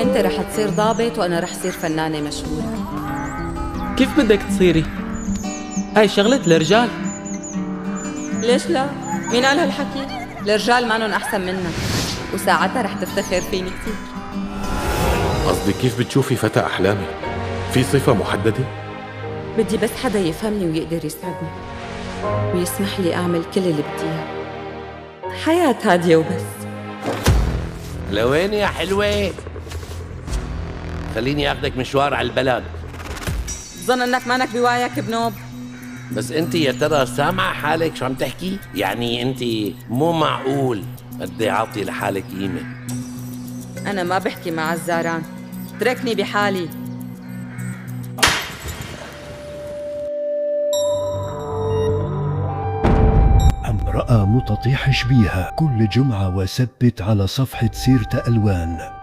انت رح تصير ضابط وانا رح صير فنانة مشهورة. كيف بدك تصيري؟ هاي شغلة الرجال. ليش لا؟ مين قال هالحكي؟ الرجال مانن احسن منك، وساعتها رح تفتخر فيني كتير. قصدي كيف بتشوفي فتى أحلامي؟ في صفة محددة؟ بدي بس حدا يفهمني ويقدر يسعدني ويسمح لي اعمل كل اللي بدي اياه. حياة هادية وبس. لوين يا حلوة؟ خليني اخدك مشوار على البلد. بظن انك مانك بوعيك بنوب. بس انت يا ترى سامعة حالك شو عم تحكي؟ يعني انت مو معقول قد ايه عاطي لحالك قيمة. انا ما بحكي مع الزاران، اتركني بحالي. امرأة متطيح شبيهة كل جمعة وسبت على صفحة سيرة ألوان.